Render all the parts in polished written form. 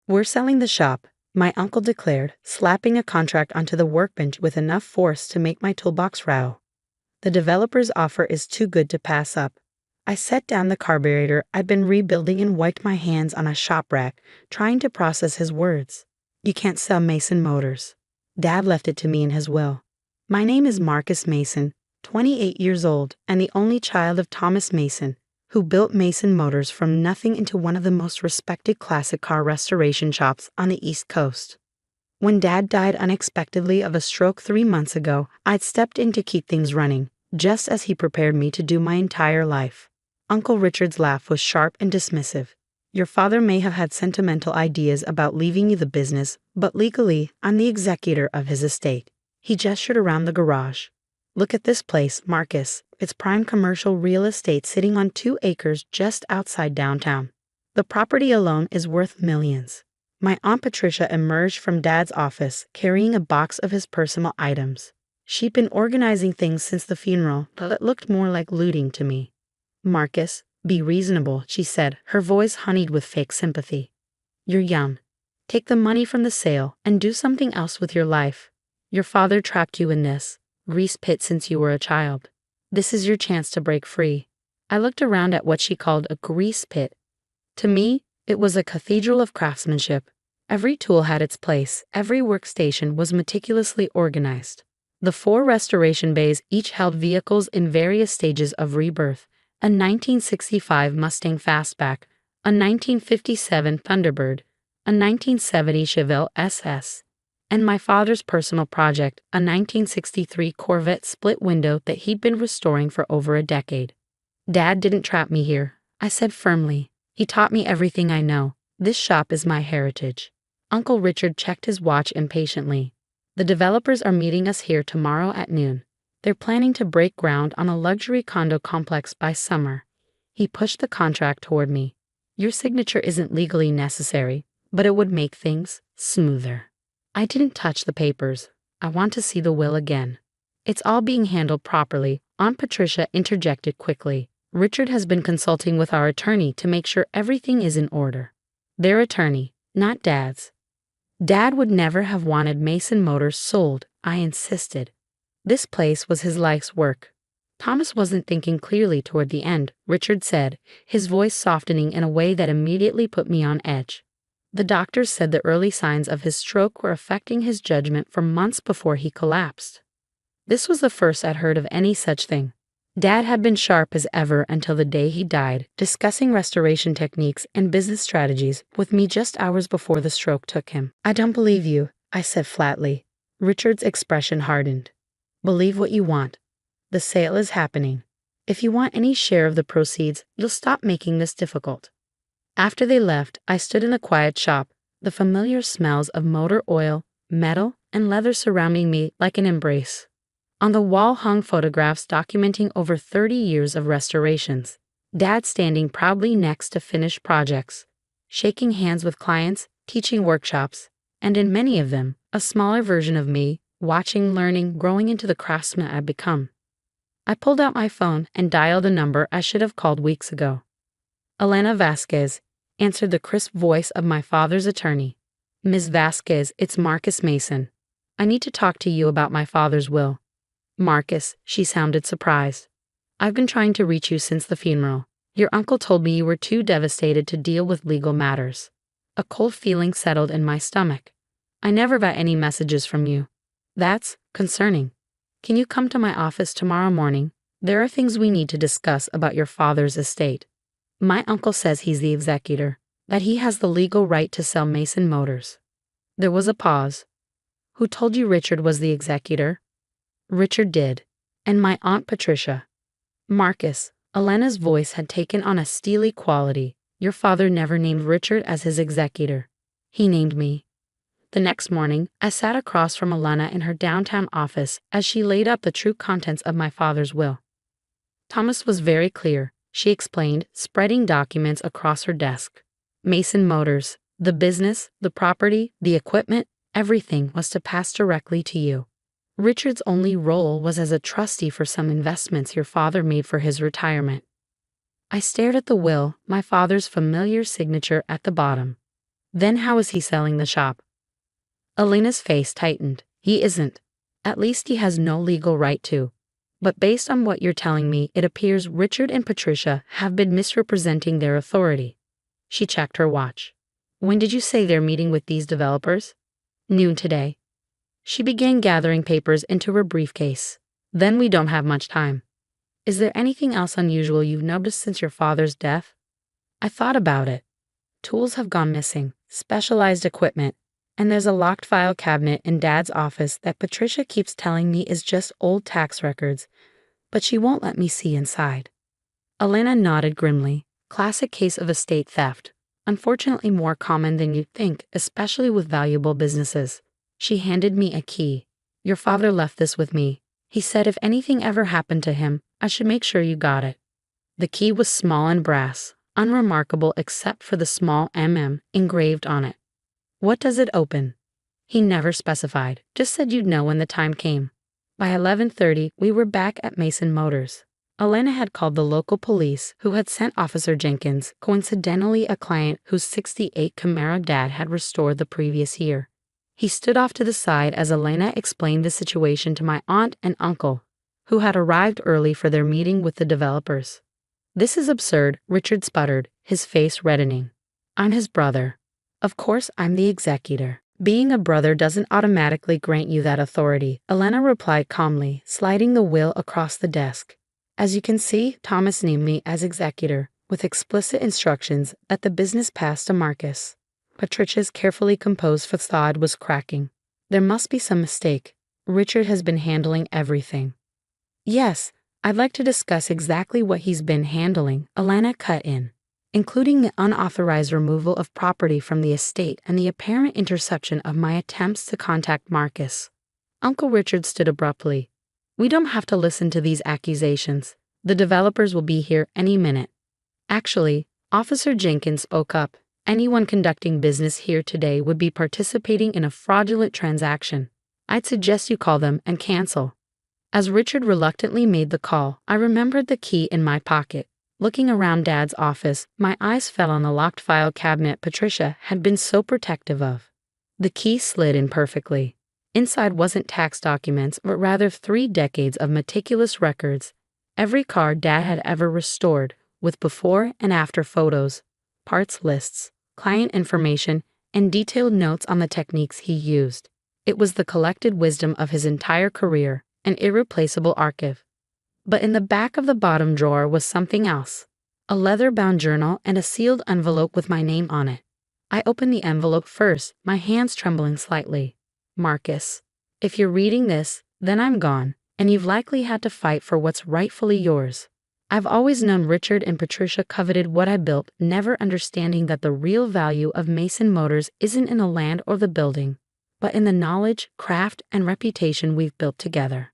"We're selling the shop," my uncle declared, slapping a contract onto the workbench with enough force to make my toolbox rattle. "The developer's offer is too good to pass up." I set down the carburetor I'd been rebuilding and wiped my hands on a shop rack, trying to process his words. "You can't sell Mason Motors. Dad left it to me in his will. My name is Marcus Mason, 28 years old, and the only child of Thomas Mason, who built Mason Motors from nothing into one of the most respected classic car restoration shops on the East Coast. When Dad died unexpectedly of a stroke 3 months ago, I'd stepped in to keep things running, just as he prepared me to do my entire life." Uncle Richard's laugh was sharp and dismissive. "Your father may have had sentimental ideas about leaving you the business, but legally, I'm the executor of his estate." He gestured around the garage. "Look at this place, Marcus. It's prime commercial real estate sitting on 2 acres just outside downtown. The property alone is worth millions." My Aunt Patricia emerged from Dad's office, carrying a box of his personal items. She'd been organizing things since the funeral, but it looked more like looting to me. "Marcus, be reasonable," she said, her voice honeyed with fake sympathy. "You're young. Take the money from the sale and do something else with your life. Your father trapped you in this grease pit since you were a child. This is your chance to break free." I looked around at what she called a grease pit. To me, it was a cathedral of craftsmanship. Every tool had its place, every workstation was meticulously organized. The 4 restoration bays each held vehicles in various stages of rebirth: a 1965 Mustang Fastback, a 1957 Thunderbird, a 1970 Chevelle SS, and my father's personal project, a 1963 Corvette split window that he'd been restoring for over a decade. "Dad didn't trap me here," I said firmly. "He taught me everything I know. This shop is my heritage." Uncle Richard checked his watch impatiently. "The developers are meeting us here tomorrow at noon. They're planning to break ground on a luxury condo complex by summer." He pushed the contract toward me. "Your signature isn't legally necessary, but it would make things smoother." I didn't touch the papers. "I want to see the will again." "It's all being handled properly," Aunt Patricia interjected quickly. "Richard has been consulting with our attorney to make sure everything is in order." "Their attorney, not Dad's." "Dad would never have wanted Mason Motors sold," I insisted. "This place was his life's work." "Thomas wasn't thinking clearly toward the end," Richard said, his voice softening in a way that immediately put me on edge. "The doctors said the early signs of his stroke were affecting his judgment for months before he collapsed." This was the first I'd heard of any such thing. Dad had been sharp as ever until the day he died, discussing restoration techniques and business strategies with me just hours before the stroke took him. "I don't believe you," I said flatly. Richard's expression hardened. "Believe what you want. The sale is happening. If you want any share of the proceeds, you'll stop making this difficult." After they left, I stood in the quiet shop, the familiar smells of motor oil, metal, and leather surrounding me like an embrace. On the wall hung photographs documenting over 30 years of restorations. Dad standing proudly next to finished projects, shaking hands with clients, teaching workshops, and in many of them, a smaller version of me, watching, learning, growing into the craftsman I'd become. I pulled out my phone and dialed a number I should have called weeks ago. "Elena Vasquez," answered the crisp voice of my father's attorney. "Ms. Vasquez, it's Marcus Mason. I need to talk to you about my father's will." "Marcus," she sounded surprised. "I've been trying to reach you since the funeral. Your uncle told me you were too devastated to deal with legal matters." A cold feeling settled in my stomach. "I never got any messages from you." "That's concerning. Can you come to my office tomorrow morning? There are things we need to discuss about your father's estate." "My uncle says he's the executor, that he has the legal right to sell Mason Motors." There was a pause. "Who told you Richard was the executor?" "Richard did. And my Aunt Patricia." "Marcus," Elena's voice had taken on a steely quality, "your father never named Richard as his executor. He named me." The next morning, I sat across from Elena in her downtown office as she laid out the true contents of my father's will. "Thomas was very clear," she explained, spreading documents across her desk. "Mason Motors, the business, the property, the equipment, everything was to pass directly to you. Richard's only role was as a trustee for some investments your father made for his retirement." I stared at the will, my father's familiar signature at the bottom. Then how is he selling the shop? Elena's face tightened. He isn't. At least he has no legal right to. But based on what you're telling me, it appears Richard and Patricia have been misrepresenting their authority. She checked her watch. When did you say they're meeting with these developers? Noon today. She began gathering papers into her briefcase. Then we don't have much time. Is there anything else unusual you've noticed since your father's death? I thought about it. Tools have gone missing, specialized equipment, and there's a locked file cabinet in Dad's office that Patricia keeps telling me is just old tax records, but she won't let me see inside. Elena nodded grimly. Classic case of estate theft. Unfortunately more common than you'd think, especially with valuable businesses. She handed me a key. Your father left this with me. He said if anything ever happened to him, I should make sure you got it. The key was small and brass, unremarkable except for the small MM engraved on it. What does it open? He never specified, just said you'd know when the time came. By 11:30, we were back at Mason Motors. Elena had called the local police, who had sent Officer Jenkins, coincidentally a client whose '68 Camaro Dad had restored the previous year. He stood off to the side as Elena explained the situation to my aunt and uncle, who had arrived early for their meeting with the developers. This is absurd, Richard sputtered, his face reddening. I'm his brother. Of course I'm the executor. Being a brother doesn't automatically grant you that authority, Elena replied calmly, sliding the will across the desk. As you can see, Thomas named me as executor, with explicit instructions that the business pass to Marcus. Patricia's carefully composed facade was cracking. There must be some mistake. Richard has been handling everything. Yes, I'd like to discuss exactly what he's been handling, Elena cut in, including the unauthorized removal of property from the estate and the apparent interception of my attempts to contact Marcus. Uncle Richard stood abruptly. We don't have to listen to these accusations. The developers will be here any minute. Actually, Officer Jenkins spoke up. Anyone conducting business here today would be participating in a fraudulent transaction. I'd suggest you call them and cancel. As Richard reluctantly made the call, I remembered the key in my pocket. Looking around Dad's office, my eyes fell on the locked file cabinet Patricia had been so protective of. The key slid in perfectly. Inside wasn't tax documents, but rather 3 decades of meticulous records. Every car Dad had ever restored, with before and after photos, parts lists, client information, and detailed notes on the techniques he used. It was the collected wisdom of his entire career, an irreplaceable archive. But in the back of the bottom drawer was something else. A leather-bound journal and a sealed envelope with my name on it. I opened the envelope first, my hands trembling slightly. Marcus, if you're reading this, then I'm gone, and you've likely had to fight for what's rightfully yours. I've always known Richard and Patricia coveted what I built, never understanding that the real value of Mason Motors isn't in the land or the building, but in the knowledge, craft, and reputation we've built together.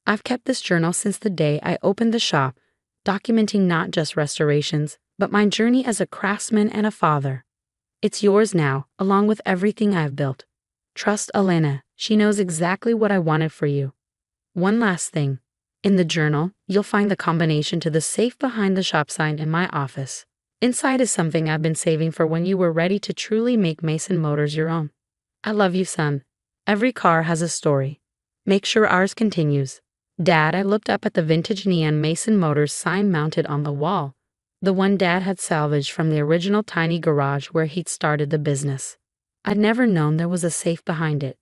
I've kept this journal since the day I opened the shop, documenting not just restorations, but my journey as a craftsman and a father. It's yours now, along with everything I've built. Trust Elena, she knows exactly what I wanted for you. One last thing. In the journal, you'll find the combination to the safe behind the shop sign in my office. Inside is something I've been saving for when you were ready to truly make Mason Motors your own. I love you, son. Every car has a story. Make sure ours continues. Dad, I looked up at the vintage neon Mason Motors sign mounted on the wall, the one Dad had salvaged from the original tiny garage where he'd started the business. I'd never known there was a safe behind it.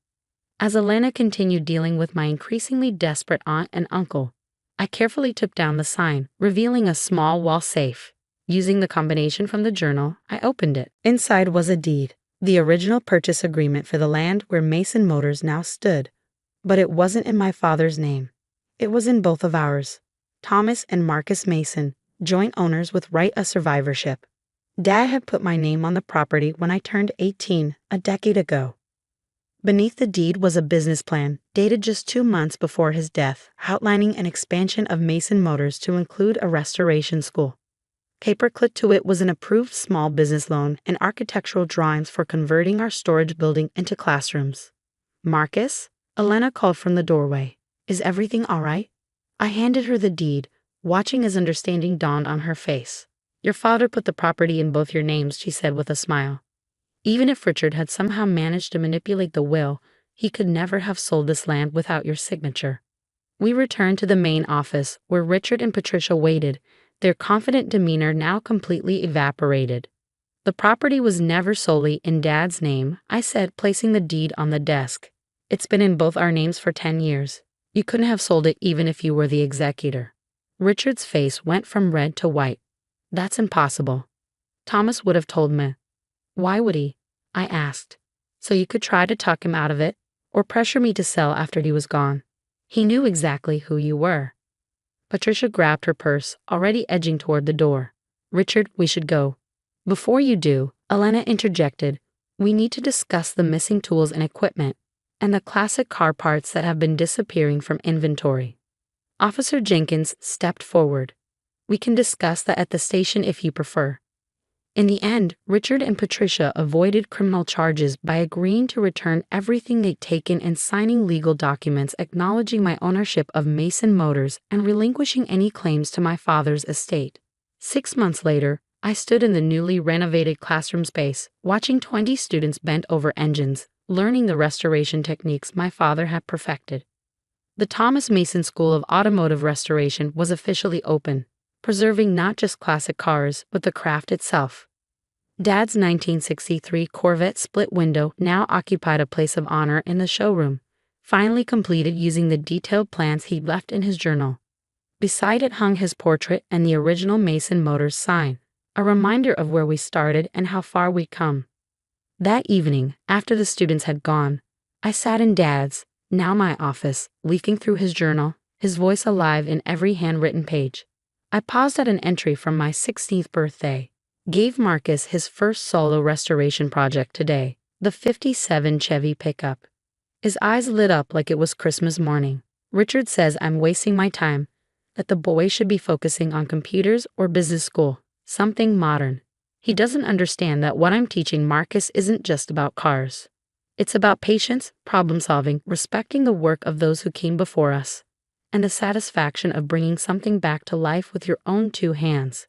As Elena continued dealing with my increasingly desperate aunt and uncle, I carefully took down the sign, revealing a small wall safe. Using the combination from the journal, I opened it. Inside was a deed, the original purchase agreement for the land where Mason Motors now stood. But it wasn't in my father's name. It was in both of ours. Thomas and Marcus Mason, joint owners with right of survivorship. Dad had put my name on the property when I turned 18, a decade ago. Beneath the deed was a business plan, dated just 2 months before his death, outlining an expansion of Mason Motors to include a restoration school. Paperclip to it was an approved small business loan and architectural drawings for converting our storage building into classrooms. Marcus? Elena called from the doorway. Is everything all right? I handed her the deed, watching as understanding dawned on her face. Your father put the property in both your names, she said with a smile. Even if Richard had somehow managed to manipulate the will, he could never have sold this land without your signature. We returned to the main office, where Richard and Patricia waited, their confident demeanor now completely evaporated. The property was never solely in Dad's name, I said, placing the deed on the desk. It's been in both our names for 10 years. You couldn't have sold it even if you were the executor. Richard's face went from red to white. That's impossible. Thomas would have told me. Why would he? I asked. So you could try to talk him out of it, or pressure me to sell after he was gone. He knew exactly who you were. Patricia grabbed her purse, already edging toward the door. Richard, we should go. Before you do, Elena interjected, we need to discuss the missing tools and equipment, and the classic car parts that have been disappearing from inventory. Officer Jenkins stepped forward. We can discuss that at the station if you prefer. In the end, Richard and Patricia avoided criminal charges by agreeing to return everything they'd taken and signing legal documents acknowledging my ownership of Mason Motors and relinquishing any claims to my father's estate. 6 months later, I stood in the newly renovated classroom space, watching 20 students bent over engines, learning the restoration techniques my father had perfected. The Thomas Mason School of Automotive Restoration was officially open, preserving not just classic cars, but the craft itself. Dad's 1963 Corvette split window now occupied a place of honor in the showroom, finally completed using the detailed plans he'd left in his journal. Beside it hung his portrait and the original Mason Motors sign, a reminder of where we started and how far we'd come. That evening, after the students had gone, I sat in Dad's, now my office, leafing through his journal, his voice alive in every handwritten page. I paused at an entry from my 16th birthday. Gave Marcus his first solo restoration project today, the '57 Chevy pickup. His eyes lit up like it was Christmas morning. Richard says I'm wasting my time, that the boy should be focusing on computers or business school, something modern. He doesn't understand that what I'm teaching Marcus isn't just about cars. It's about patience, problem solving, respecting the work of those who came before us, and the satisfaction of bringing something back to life with your own 2 hands.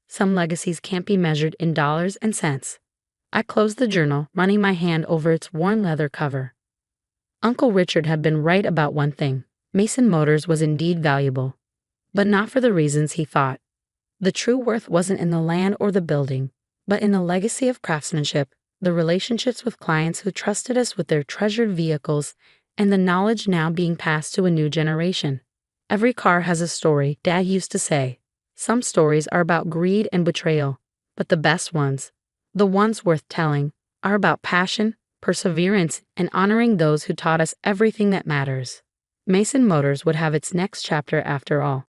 Some legacies can't be measured in dollars and cents. I closed the journal, running my hand over its worn leather cover. Uncle Richard had been right about one thing. Mason Motors was indeed valuable, but not for the reasons he thought. The true worth wasn't in the land or the building, but in the legacy of craftsmanship, the relationships with clients who trusted us with their treasured vehicles, and the knowledge now being passed to a new generation. Every car has a story, Dad used to say. Some stories are about greed and betrayal, but the best ones, the ones worth telling, are about passion, perseverance, and honoring those who taught us everything that matters. Mason Motors would have its next chapter after all.